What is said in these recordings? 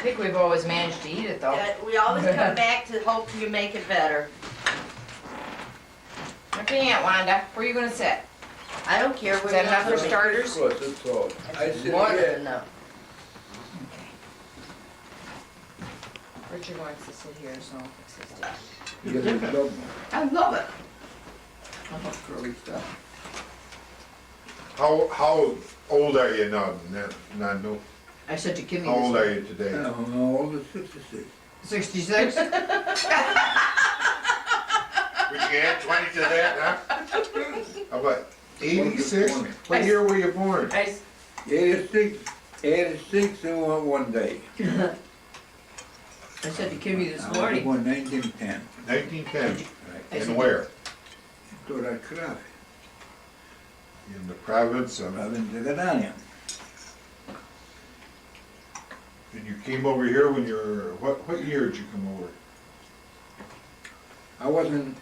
think we've always managed to eat it though. We always come back to hope you make it better. Okay, Aunt Wanda, where are you gonna sit? I don't care. Is that enough for starters? Plus, it's all. I said, More than yeah. enough. Richard wants to sit here, so I'll fix his desk. You get a club. I love it. How much curly stuff? How old are you now, Nano? I said to give me How old this. are you today? I'm older, 66. 66? Would you add 20 to that, huh? How about 86? What year were you born? 86 and one day. I said to Kimmy this I was morning. born 1910. 1910. Right. And where? To that craft. In the province of... Province of Gadania. And you came over here when you were... What year did you come over? I wasn't,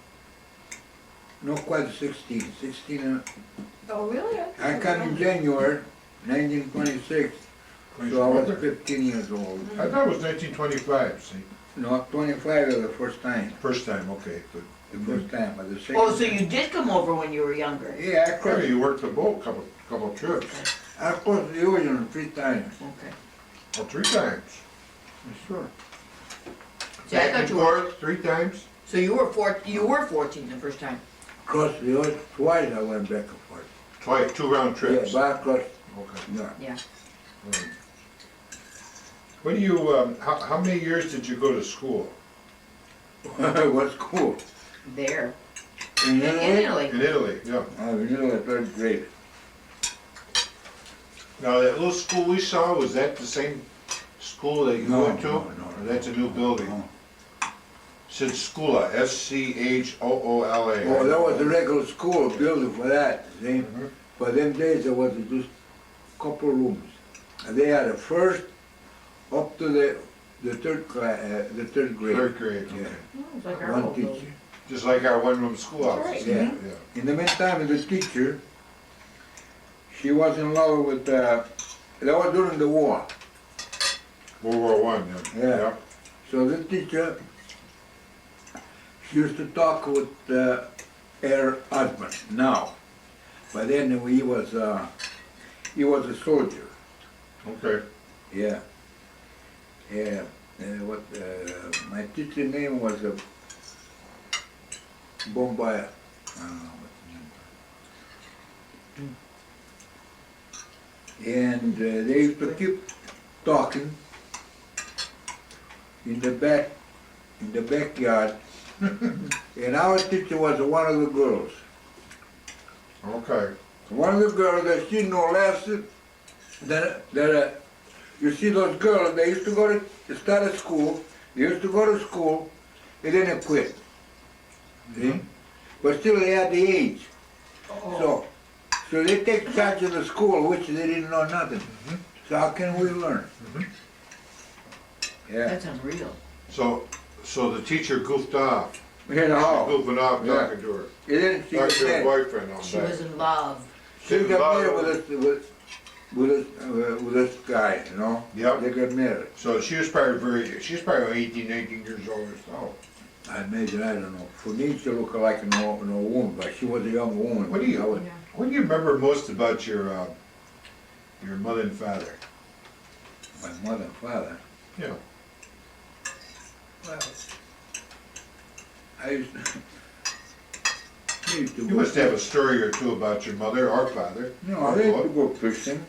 not quite 16. 16, Oh, really? I come in January 1926, so I was 15 years old. I thought it was 1925, see? No, 25 was the first time. First time, okay, good. The first time, but the second. Oh, so you did come over when you were younger? Yeah, I Yeah, crossed. you worked the boat couple trips. I crossed the ocean 3 times. Okay. Oh, 3 times. Sure. See, I Back thought and you were, forth, 3 times? so you were 14 the first time? Crossed the ocean twice. I went back and forth. Twice, 2 round trips. Yeah, but I crossed. Okay. Yeah. Yeah. What do you, how many years did you go to school? What's cool? There. In In Italy? Italy. In Italy, yeah. I was in Italy 3rd grade. Now, that little school we saw, was that the same school that you No, went to? no, Or that's a new building? No. Said Schoola, S-C-H-O-O-L-A. Oh, that was a regular school building for that. See? Mhm. For them days, there was just couple rooms. And they had a first up to the 3rd class, the 3rd grade. 3rd grade, Yeah. okay. Oh, it's like our One old teacher. building. Just like our one-room schoolhouse. That's right. Yeah. In the meantime, the teacher, she was in love with, that was during the war. World War I, yeah. Yeah. So the teacher, she used to talk with her husband now. But then he was a soldier. Okay. Yeah. Yeah. My teacher name was Bombay. I don't know what the name. And they used to keep talking in the backyard. And our teacher was one of the girls. Okay. One of the girls that she know less you see those girls, they used to go to start at school, they used to go to school, and then they quit. See? But still they had the age. So they take charge of the school, which they didn't know nothing. So how can we learn? Yeah. That's unreal. So the teacher goofed off. You know, Goofing off, Yeah. talking to her. and then she got Talking to her married. boyfriend all She day. was in love. She got married with this guy, you know? Yep. They got married. So she was probably 18, 19 years old herself. I imagine, I don't know. For me, she looked like no woman, but she was a young woman. What do you- I was- What do you remember most about your mother and father? My mother and father. Yeah. Well, I used to You go. must have a story or two about your mother or father. No, or I used to both. go fishing.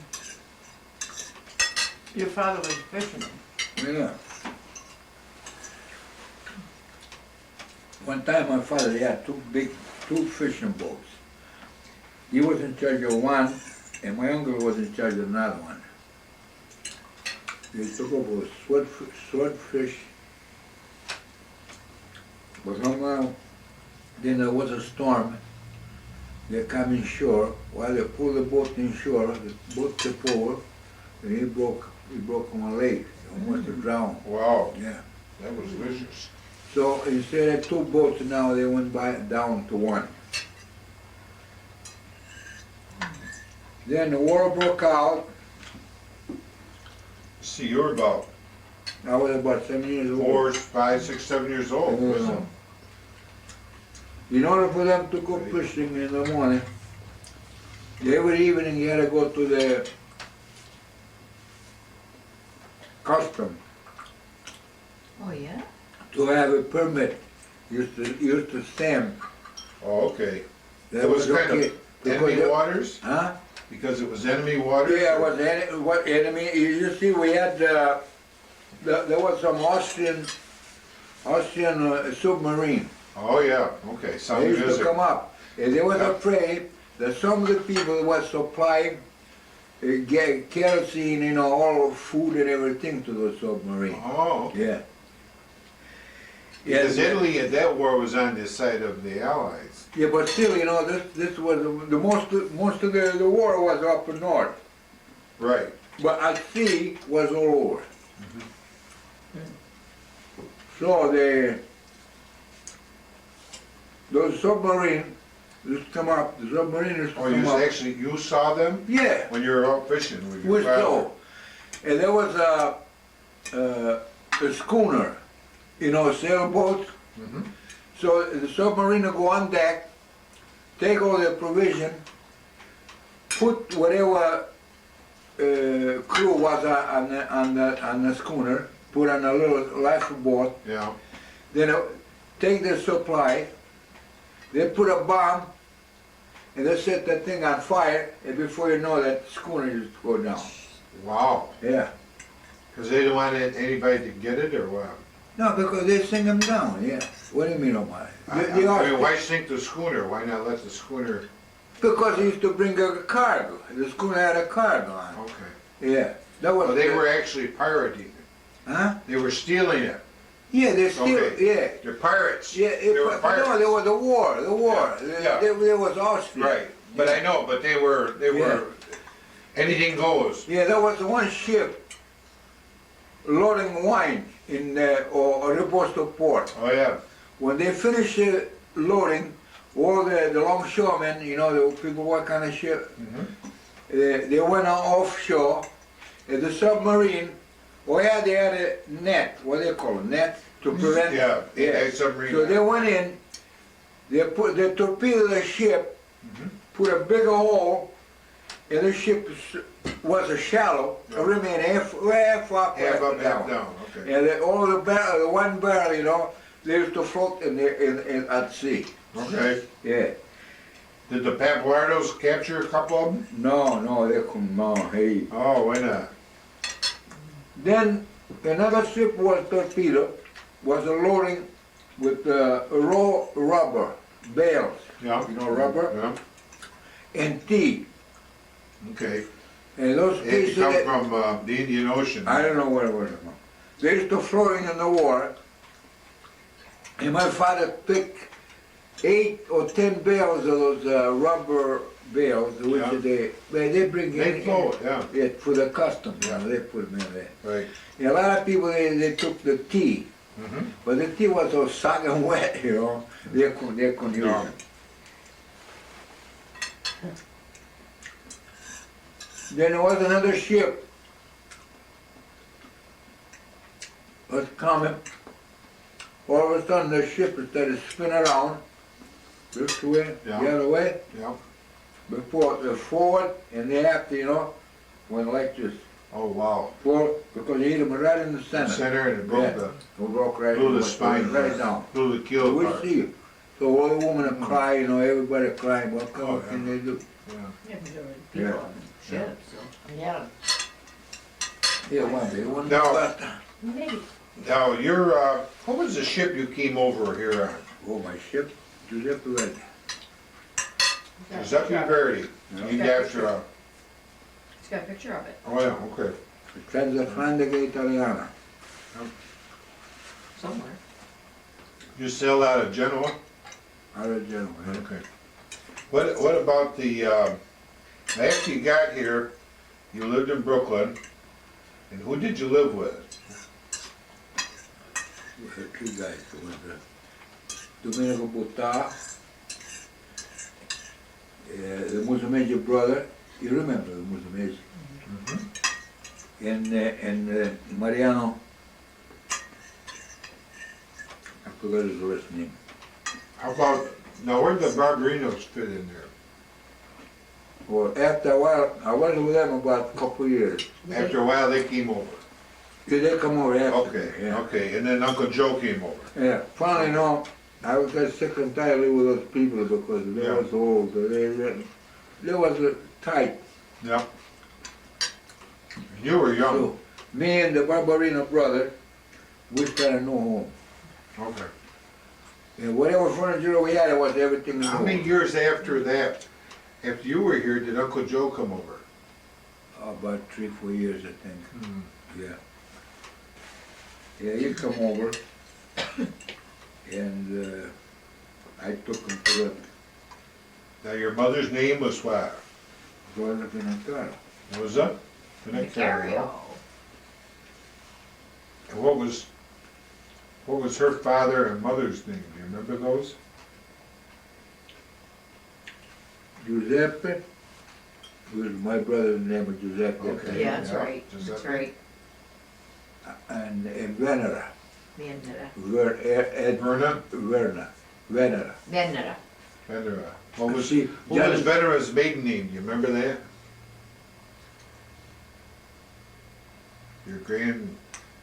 Your father was a fisherman. Yeah. One time my father he had two fishing boats. He was in charge of one, and my uncle was in charge of another one. They took over swordfish. But somehow, then there was a storm. They come in shore. While they pulled the boat in shore, the boat tipped over, and he broke my leg. He almost drowned. Wow, Yeah. that was vicious. So instead of 2 boats now, they went down to 1. Then the war broke out. See, you were about I was about 7 years old. 4, 5, 6, 7 years old. Yeah. Listen. In order for them to go fishing in the morning, every evening you had to go to the custom Oh, yeah? to have a permit. Used to stamp. Oh, okay. That It was kind okay. of enemy Because waters? huh? Because it was enemy waters? Yeah, what enemy? You see, we had there was some Austrian submarine. Oh, yeah, okay, They sounds used to music. come up, and they was Yeah. afraid that some of the people was supplying kerosene, you know, all food and everything to the submarine. Oh, okay. Yeah. Because Yeah, Italy at that war was on the side of the Allies. yeah, but still, you know, this was the most of the war was up north, Right. but at sea was all over. So those submarine used to come up. The submarine used to Oh, come up. you saw them Yeah, when you were out fishing with your we father? saw, and there was a schooner, you know, sailboat. Mhm. So the submarine would go on deck, take all the provision, put whatever crew was on the schooner, put on a little lifeboat, Yeah, then take the supply, they put a bomb, and they set that thing on fire, and before you know that schooner just go down. wow. Yeah. Because they didn't want anybody to get it, or what? No, because they sing them down, yeah. What do you mean, Omar? I mean, why sink the schooner? Why not let the schooner? Because he used to bring a cargo. The schooner had a cargo on Okay. it. Yeah. That was Well, they the- were actually pirating it. Huh? They were stealing it. Yeah, they still, Okay. yeah. They're pirates. Yeah, They were no, pirates. there was the war. Yeah, yeah. There was Austria. Right, but I know, but they were, anything goes. Yeah, there was one ship loading wine in or Reposto port. Oh, yeah. When they finished loading, all the longshoremen, you know, the people work on the ship, they went on offshore, and the submarine, they had a net, what do they call it, net, to prevent. Yeah, a submarine. So they went in, they torpedoed the ship, put a bigger hole, and the ship was a shallow, remained half up, Half up, half down, okay. and all the barrel, the one barrel, you know, they used to float in at sea. Okay. Yeah. Did the Pamplardos capture a couple of them? No, they couldn't, no, hey. Oh, why not? Then another ship was torpedoed, was loading with raw rubber bales, Yeah. you know, rubber, Yeah, and tea. okay. And those It cases, come from the Indian Ocean. I don't know where it was from. They used to floating in the water, and my father picked 8 or 10 bales of those rubber bales, which Yeah. they bring They in. float, yeah, Yeah, for the customs, Yeah. they put them in there. right. And a lot of people, they took the tea, Mhm. but the tea was so soggy and wet, you know, they couldn't use Yeah. it. Then there was another ship was coming. All of a sudden, the ship started spinning around this way, Yeah. the other way, Yeah. before the forward and the after, you know, went like this. Oh, wow. Forward, because he hit him right in the The center. center and it broke Yeah. Who broke right, blew the went spine, right down. blew the So keel we apart. see, so all the women are crying, you know, everybody crying, what Oh, can they do? Yeah. Yeah, but there were Yeah. people on the ship, so. Yeah. Yeah, one day, one No. but, Maybe. Now, what was the ship you came over here on? oh, my ship, Giuseppe Verdi. Giuseppe Verdi, named after a, It's got a picture of it, oh yeah, okay. Senza Frandica Italiana. somewhere. You sailed out of Genoa? Out of Genoa, yeah. Okay. What about after you got here, you lived in Brooklyn, and who did you live with? We had 3 guys, there was Domenico Buttà, the Musumeci brother, you remember the Musumeci? And Mariano forgot his last name. How about, now where'd the Barbarinos fit in there? Well, after a while, I was with them about a couple of years. After a while, they came over. Yeah, they come over after. Okay, Yeah. okay, and then Uncle Joe came over. Yeah, finally, no, I was got sick and tired living with those people because they Yeah. was old, they was tight. Yeah. You were young. So, me and the Barbarino brother, we started a new home. Okay. And whatever furniture we had, it was everything new. How many years after that, after you were here, did Uncle Joe come over? About 3-4 years, I think, Hmm. yeah. Yeah, he come over, and I took him to the Now, your mother's name was what? brother in a car. What was that? Ontario. And what was her father and mother's name? Do you remember those? Giuseppe, was my brother's name was Giuseppe. Okay. Yeah, that's Yeah, right, just that's that. right. And Venera, Venera. Verna? Venera. Venera. Venera. What was See, Venera's maiden name? Do you remember that?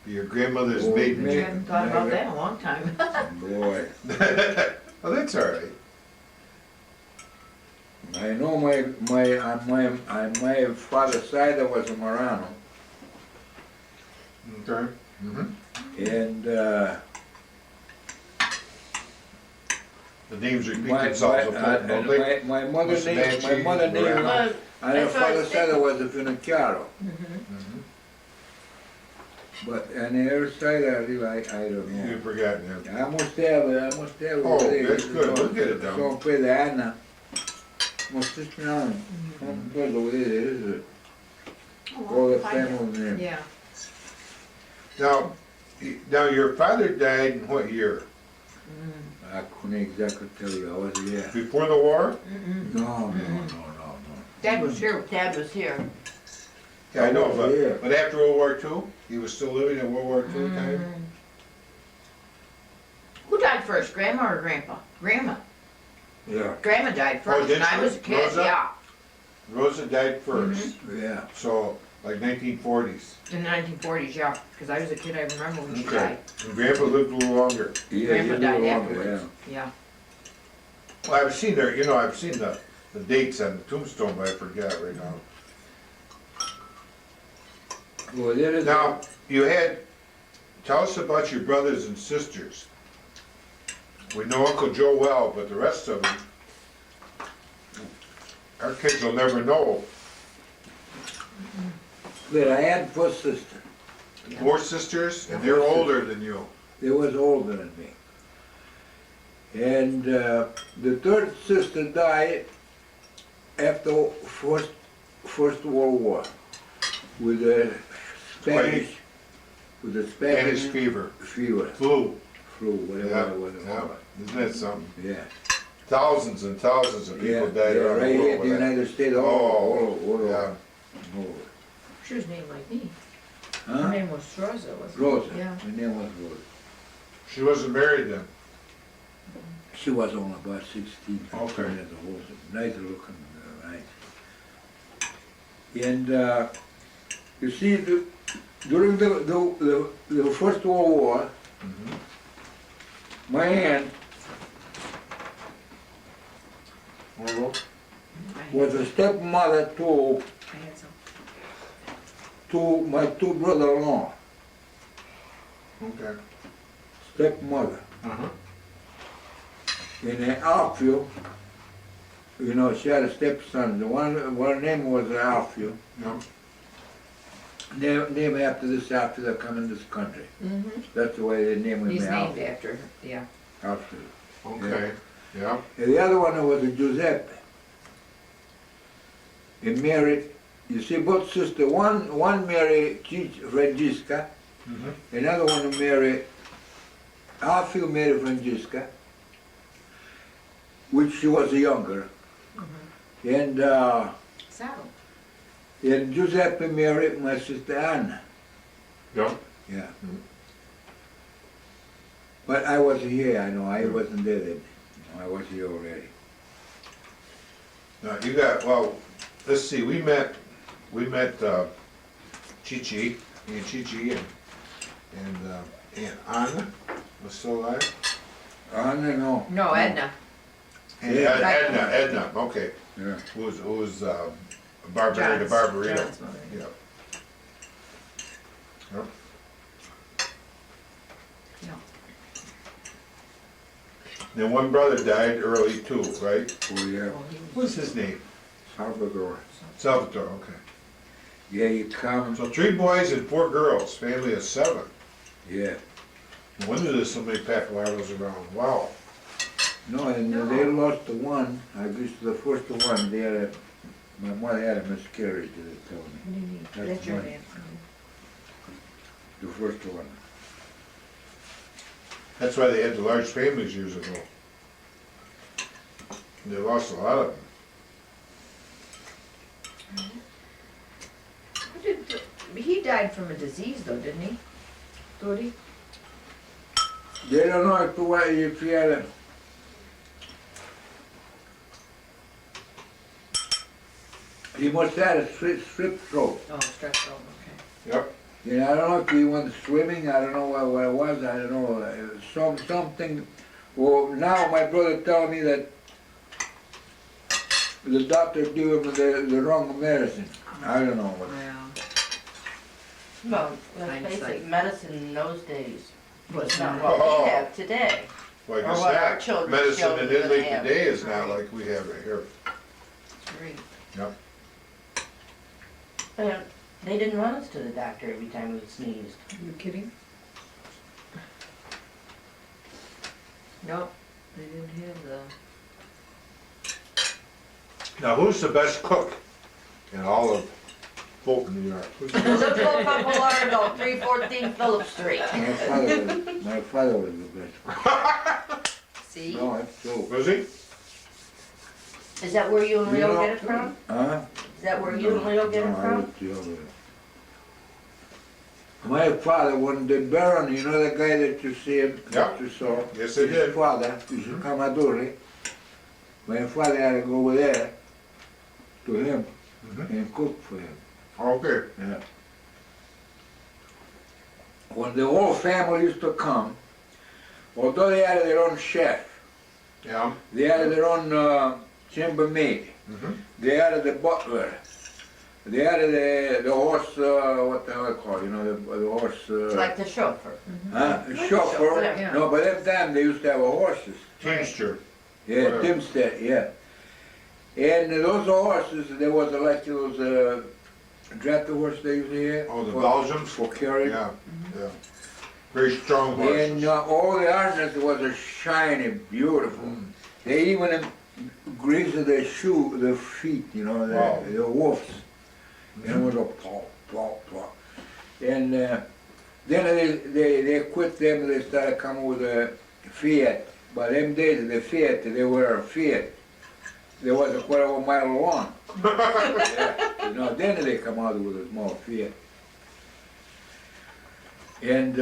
Your grandmother's Oh, maiden I me- name. haven't thought about that in a long time. Boy, Oh, that's all right. I know my father's side there was a Morano, Okay. Mm-hmm. and The names repeat my themselves, don't they? mother's name, my Musumeci, mother's name, Morano. Well, and her that's what I father's was side there was a Finocchiaro, Mhm. but on the other side I don't know. You've forgotten him. I must have it. Oh, that's good. We'll get it down. Sono quelle Anna. Must just know. Quello is all the family name. Yeah. Now your father died in what year? I couldn't exactly tell you. I wasn't there. Before the war? No. Dad was here. Dad was here. Yeah, I know, Yeah. but after World War II? He was still living in World War II time? Who died first, Grandma or Grandpa? Grandma. Yeah. Grandma died first, did and I she? was a kid, Rosa? yeah. Rosa died first, Yeah. so like 1940s. In the 1940s, yeah, because I was a kid, I remember when she Okay. died. And Grandpa lived a little longer. Yeah. Grandpa you died know, afterwards, yeah. Well, I've seen the dates on the tombstone, but I forgot right now. Yeah. Well, there is. Now, tell us about your brothers and sisters. We know Uncle Joe well, but the rest of them, our kids will never know. But I had four sisters. Four sisters, and they're older than you. They was older than me. And the third sister died after First World War with the Spanish, Spanish fever, fever, flu. whatever Yeah, it was. yeah. Isn't that something? Yeah. Thousands and thousands of people Yeah, died around right the here world in the with that. United States, Oh, all yeah. over. She was named like me. Her Huh? name was Rosa, wasn't it? Rosa. Yeah. Her name was Rosa. She wasn't married then. She was only about 16, 15 Okay. years old. Nice looking, right. And you see, during the First World War, my aunt was a stepmother to I had some. my two brother-in-law, Okay. stepmother. Uh-huh. In Alfio, she had a stepson. The one name was Alfio. Yeah. Name after they come in this country. Mm-hmm. That's the way they name him. He's named Alfio. after, yeah. Alfio. Okay. Yeah. And the other one was a Giuseppe. He married, you see, both sisters. One married Francesca, Mm-hmm. another one married, Alfio married Francesca, which she was younger. And Saddle. and Giuseppe married my sister Anna. Yeah. Yeah. But I wasn't here, I know, I wasn't there then. I was here already. Now, you got, well, let's see, we met Chi-Chi, me and Chi-Chi and Aunt Anna was still alive. No. No, Edna. Edna, okay, Yeah. who was Barbarita, John's- Barbarita. John's mother. Yeah. Yep. No. Then one brother died early too, right? Oh, yeah. Oh, he was- What's his name? Salvador. Salvatore, okay. Yeah, you come. So 3 boys and 4 girls, family of 7. Yeah. No wonder there's so many papillardos around, wow. No, and they lost the one. I guess the first one, they had my mother had a miscarriage, they told me. What do you need? That's That's your mine. name. The first one. That's why they had the large families years ago. They lost a lot of them. What did, he died from a disease though, didn't he? Did he? They don't know if he had a... He must have had a strip throat. Oh, strep throat, okay. Yep. You know, I don't know if he went swimming, I don't know what it was, I don't know, something. Well, now my brother telling me that the doctor gave him the wrong medicine. I don't know what. Well, Well, let's face Hindsight. it, medicine in those days was was not not. what Oh. we have today. Like Or I what our said, children's medicine in children Italy have. today is not like we have it here. Great. Yep. And they didn't run us to the doctor every time we sneezed. Are you kidding? Nope, they didn't have the. Now, who's the best cook in all of Fulton, New York? Who's the best? There's a little couple Largo, 314 Phillip Street. My father was the best. See? No, that's true. Was he? Is that where you and Leo You know- get it from? Huh? Is that where you and Leo get it No, I from? was the other. My father, when the Baron, you know the guy that you see him, Yeah. that you saw? Yes, I his did. father, is Kamaduri. My father had to go over there to him Mhm. and cook for him. Okay. Yeah. When the whole family used to come, although they had their own chef, Yeah. they had their own chambermaid, Mhm. they had the butler, they had the horse, what the hell they call it, you know, the horse, Like the chauffeur. the chauffeur. Yeah. No, by that time they used to have horses. Teamster. Yeah, Whatever. Timstead, yeah. And those horses, there was like those drafted horse they used here. Oh, the for- Belgians? For carrying. Yeah, yeah. Very strong And horses. all the harness was a shiny, beautiful. Mm. They even greased the feet, you know, Wow. the wolves. And it was a plop, plop, plop. And then they quit them, they started coming with a Fiat. By them days, the Fiat, they were a Fiat. There was a quarter of a mile long. Yeah. You know, then they come out with a small Fiat. And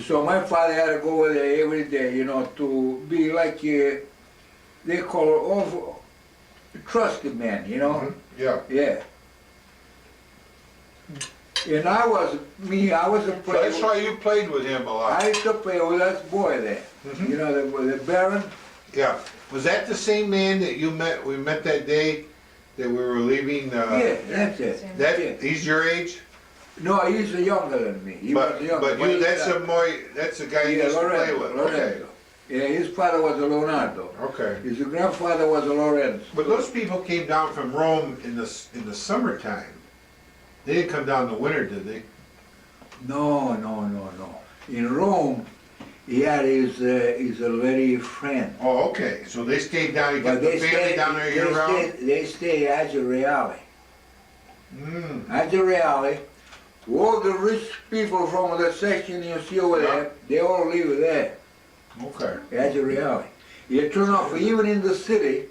so my father had to go over there every day, you know, to be like, they call it over, trusted man, you know? Mhm. Yeah. Yeah. And I was a So that's player. why you played with him a lot. I used to play with that boy there. Mhm. You know, the Baron? Yeah. Was that the same man that you met, we met that day that we were leaving? Yeah, that's it. Yeah. That, he's your age? No, he's younger than me. He But, was younger. but you, that's a boy, that's the guy you Yeah, used to play Lorenzo, with. Okay. Lorenzo. Yeah, his father was a Leonardo. Okay. His grandfather was a Lorenzo. But those people came down from Rome in the summertime. They didn't come down in the winter, did they? No. In Rome, he had his lady friend. Oh, okay. So they stayed down, you got But the family down there year round? they stay at Reale. Mm. At Reale, all the rich people from the section you see over there, they all live there. Okay. At Reale. You turn off, even in the city,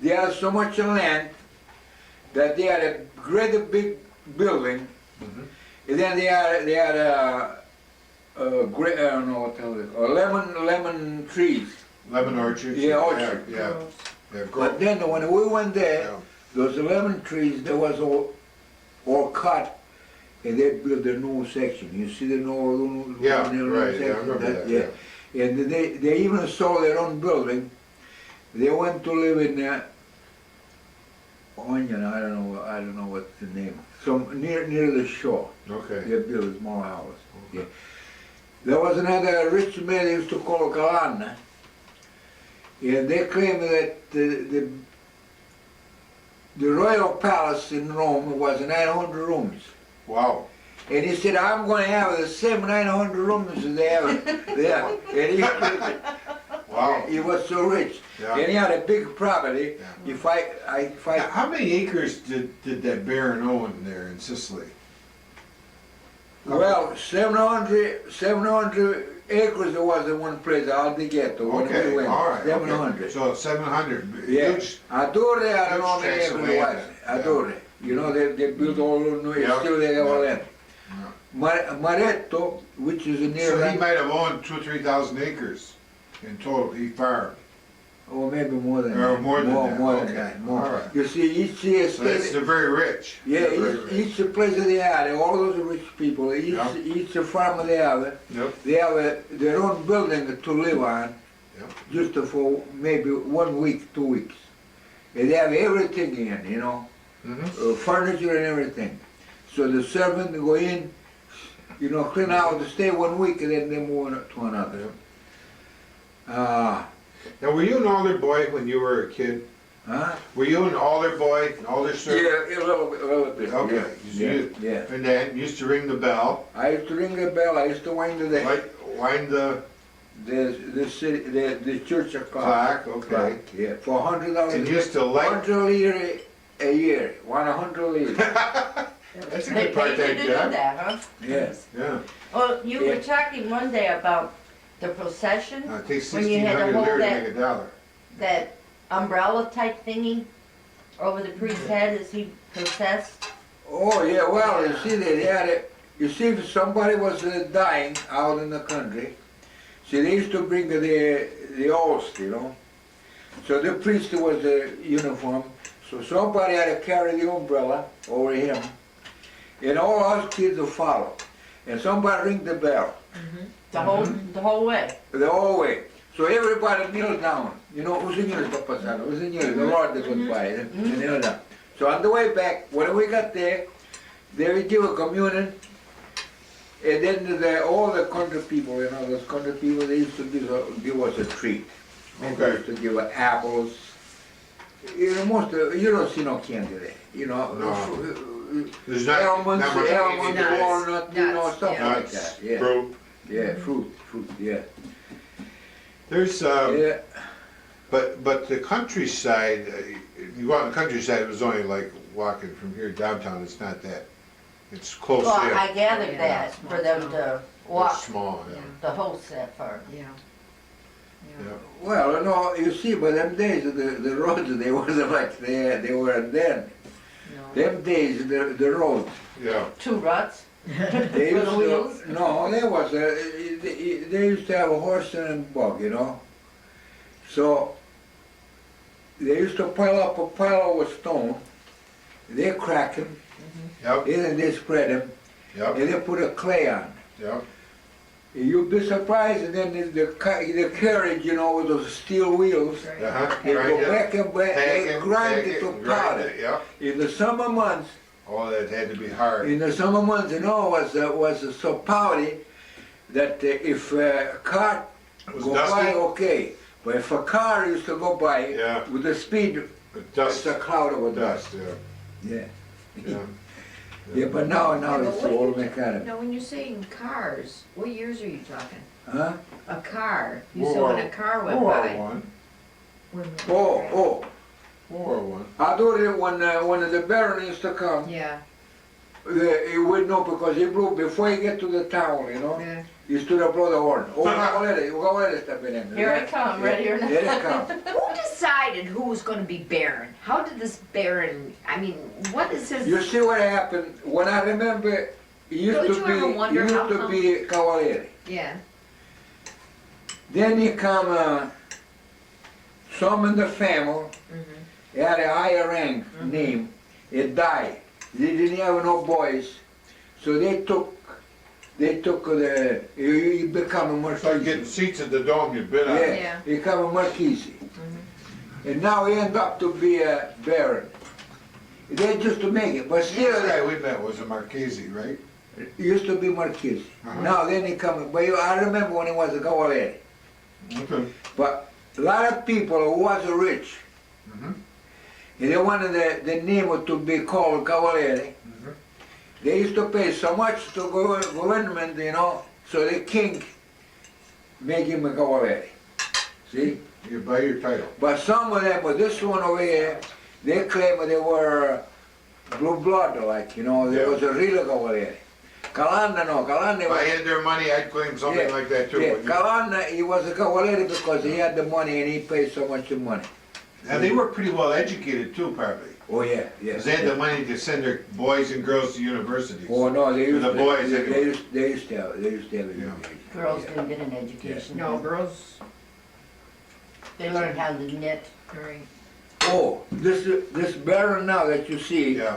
they had so much land that they had a great big building, Mhm. and then they had I don't know what the hell it is, lemon trees. Lemon orchards? Yeah, orchard. Yeah, yeah, But then when we went there, yeah. those lemon trees, they was all cut, and they built a new section. You see the new Yeah, new right, yeah, I section? remember that, Yeah. And they even sold their own building. They went to live in Onion, I don't know what's the name. Some near the shore. Okay. They built a small house. Yeah. There was another rich man they used to call Galana. And they claimed that the royal palace in Rome was 900 rooms. Wow. And he said, I'm going to have the same 900 rooms as they have there. And Wow. he was so rich. Yeah. And he had a big property. Yeah. If I How many acres did that baron own there in Sicily? well, 700 acres there was in one place, Aldighetto, when Okay, we went. all right. 700. Okay. So 700. Yeah. Huge. Adore, I don't know how many Huge acres tracts it of was. land. Adore. You know, they built all the new, Yeah. still they have Yeah. land. Maretto, which is near, So he might have owned 2,000 or 3,000 acres in total. He farmed. or maybe more than Or that. more than that, More okay. than that, more. All right. You see, each So that's, estate, they're very rich. yeah, They're very rich. each place that they had, all those rich people, each farm they have, Yep. they have their own building to live on, Yep. just for maybe 1 week, 2 weeks. And they have everything in, you know, Mm-hmm. furniture and everything. So the servant go in, you know, clean out, stay 1 week, and then they move on to another. Now, were you an altar boy when you were a kid? Huh? Were you an altar boy, an altar servant? Yeah, a little bit. Okay. Yeah, yeah. And then you used to ring the bell, I used to ring the bell. I used to wind wind the the church clock. clock, okay. Yeah, for $100. And you used to light. 100 lira a year. 100 lira. That's a They good paid you to part-time do job. that, huh? Yes. Yeah. Well, you were Yeah. talking one day about the procession, It takes When you had to 1,600 hold lira to that- make a dollar. that umbrella type thingy over the priest's head as he processed. Oh yeah. Well, you see, they had it. You see, if somebody was dying out in the country, see, they used to bring the host, you know. So the priest was a uniform. So somebody had to carry the umbrella over him, and all us kids would follow. And somebody ring the bell The whole way. the whole way. So everybody kneel down. You know, Usignore sta passando, Usignore, the Lord that goes by, and kneel down. So on the way back, when we got there, they would give a communion, and then all the country people, you know, those country people, they used to give us a treat. They Okay. used to give us apples. You know, you don't see no candy there, you know. No. There's not Almonds, much almonds, candy. walnut, you know, Nuts, stuff yeah. like Nuts, that, yeah. fruit. Yeah, fruit, yeah. There's, Yeah. but the countryside, you go out in the countryside, it was only like walking from here downtown, it's not that. It's close Well, in. I gathered Yeah. that for them to It's walk small, yeah. the host that far. Yeah. Yeah. Well, no, you see, by them days, the roads, they wasn't like they were then. No. Them days, the roads, Yeah. 2 ruts. they For used the wheels? to, no, they was, they used to have a horse and bug, you know. So, they used to pile up a pile of stone, they crack them, Yep, and then they spread them, yep, and they put a clay on. yep. You'd be surprised, and then the carriage, you know, with those steel wheels, Uh-huh. they Right, go yeah. back and back, they grind it to grind powder. it, Yep. In the summer months, Oh, that had to be hard. you know, was so powdery that if a car It was go dusty? by, okay. But if a car used to go by Yeah. with the speed, But dust, it's a cloud of dust. dust, yeah. Yeah. Yeah. Yeah, but now Yeah, but it's what do all you- mechanical. Now, when you're saying cars, what years are you talking? Huh? A car, you World said when War- a car went World by. War One. Oh, World War One. I do it when the Baron used to come, Yeah, he would know because he blew, before he get to the town, you know, yeah. he stood up, blow the horn. Oh, go ahead, step in. Here I come, ready or not. Here they come. Who decided who was gonna be Baron? How did this Baron, I mean, what is his? You see what happened, when I remember, he used Don't to you ever be, wonder how come- Cavaliere. Yeah. Then he come, some in the family, Mm-hmm. had a higher rank name, it died. They didn't have no boys, so they took he become a It's like Marquise. getting seats at the dome, you've been on. Yeah, he become a Marquise. And now he ended up to be a baron. They just to make it, but This still, guy we met was a Marchese, right? he used to be Marquise. Uh-huh. Now then he come, but I remember when he was a cavalier. Okay. But a lot of people who was rich, Mhm. and they wanted the name to be called cavalier. Mhm. They used to pay so much to government, you know, so the king make him a cavalier. See? You buy your title. But some of them, but this one over here, they claim they were blue blood, like, you know, there Yeah. was a real cavalier. Calanda, no, Calanda If I was... had their money, I'd claim something like that too. Yeah, wouldn't you? Calanda, he was a cavalier because he had the money and he paid so much money. And they were pretty well educated too, probably. Oh, yeah, yeah. Because they had the money to send their boys and girls to universities. Oh, no, they used the to... boys, they, anyway. they used to have Yeah. education. Girls Yeah. didn't get an education. No, girls, They learned how to knit. right. Oh, this baron now that you see, Yeah.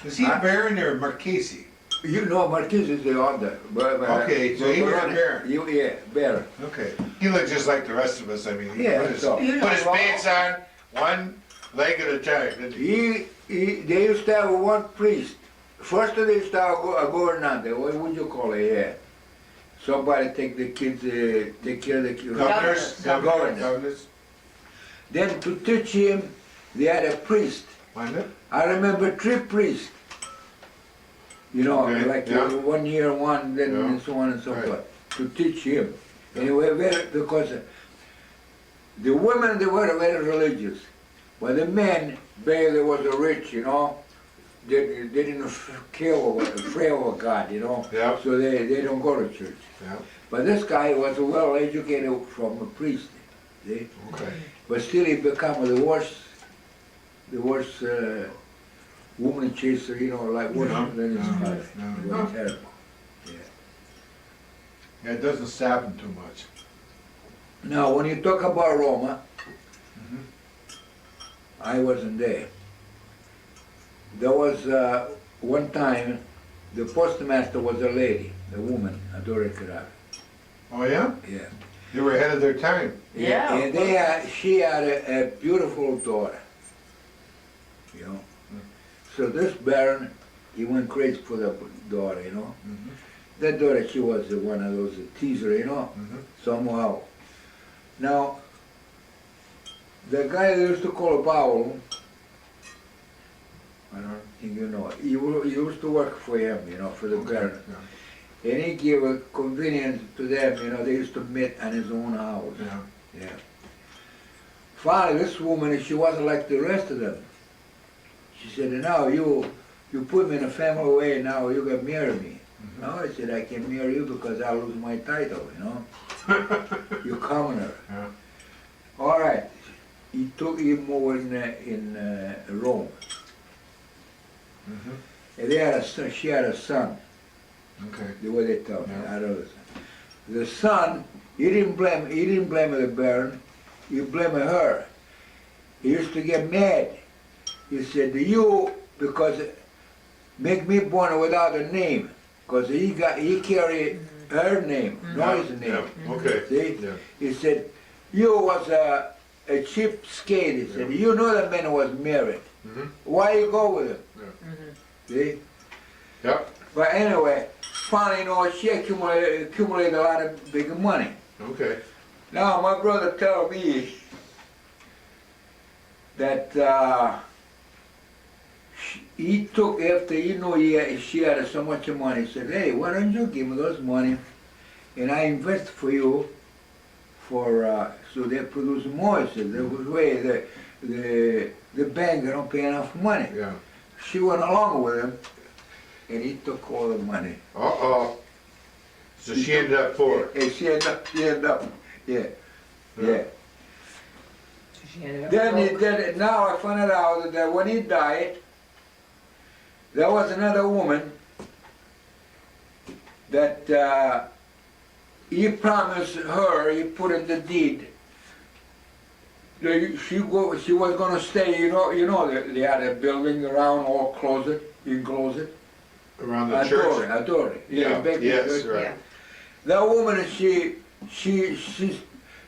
Is he a baron or a Marchese? you know, Marquis is the other. Okay, so he was a baron. Yeah, baron. Okay. He looked just like the rest of us, I mean. He Yeah, put his, so- put his pants on one leg at a time, didn't he? They used to have one priest. First they used to have a governante, what would you call it, yeah. Somebody take the kids, take care of the kids. Governors, Governors. governors. Then to teach him, they had a priest. Mind it? I remember 3 priests. You know, Okay, like yeah. 1 year, one, then Yeah. and so on and so Right. forth, to teach him. Anyway, because the women, they were very religious, but the men, they was rich, you know, they didn't care afraid of God, you know, Yeah. so they don't go to church. Yeah. But this guy was well educated from a priest, see? Okay. But still he became the worst woman chaser, you know, like worse No, than his no, father. no, It no. was terrible. Yeah, it doesn't stop him too much. Now, when you talk about Roma, Mhm. I wasn't there. There was one time, the postmaster was a lady, a woman, a Dora Carrara. Oh, yeah? Yeah. They were ahead of their time. Yeah. And she had a beautiful daughter, you know. So this baron, he went crazy for the daughter, you know. Mhm. That daughter, she was one of those teaser, you know, Mhm. somehow. Now, the guy they used to call Paolo, I don't think you know, he used to work for him, you know, for the Okay, baron. yeah. And he gave a convenience to them, you know, they used to meet in his own house. Yeah. Yeah. Finally, this woman, she wasn't like the rest of them. She said, now you put me in a family way, now you got to marry me. Mhm. No, I said, I can marry you because I'll lose my title, you know. You're commoner. Yeah. All right. He took him over in Rome. Mhm. And they had a son, she had a son, Okay. the way they tell me, Yeah. I don't know. The son, he didn't blame the baron, he blamed her. He used to get mad. He said, you, because make me born without a name, because he carried her name, not his name. Yeah. Okay. See? Yeah. He said, you was a cheap skate. He said, you know the man was married. Mhm. Why you go with him? Mm-hmm. See? Yep. But anyway, finally, you know, she accumulated a lot of big money. Okay. Now, my brother told me that he took, after he knew she had so much money, he said, hey, why don't you give me those money and I invest for you for, so they produce more. He said, there was way the bank don't pay enough money. Yeah. She went along with him and he took all the money. Uh-oh. So she ended up poor. And she ended up, yeah. Yeah. So she ended up Then, broke. now I found out that when he died, there was another woman that he promised her, he put in the deed, that she was gonna stay, they had a building around all closet, enclosed. Around the church? Adore. Yeah, back in yes, church. right. That woman, she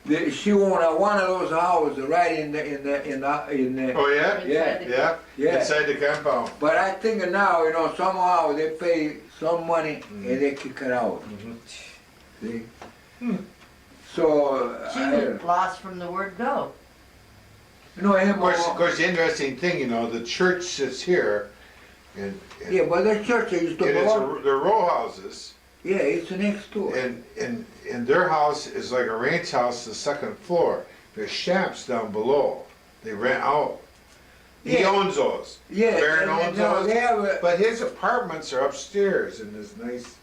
owned one of those houses right in the. Oh, yeah? Yeah. Yeah? Yeah. Inside the compound? But I think now, somehow they pay some money and they kick her out. Mhm. See? So, She was lost from the word go. Of course, the interesting thing, the church sits here, and yeah, but the church used to belong. they're row houses, Yeah, it's next door. and their house is like a ranch house, the second floor. There's shops down below. They rent out. He Yeah. owns those. Yeah, Baron and owns now those. they have a, But his apartments are upstairs in this nice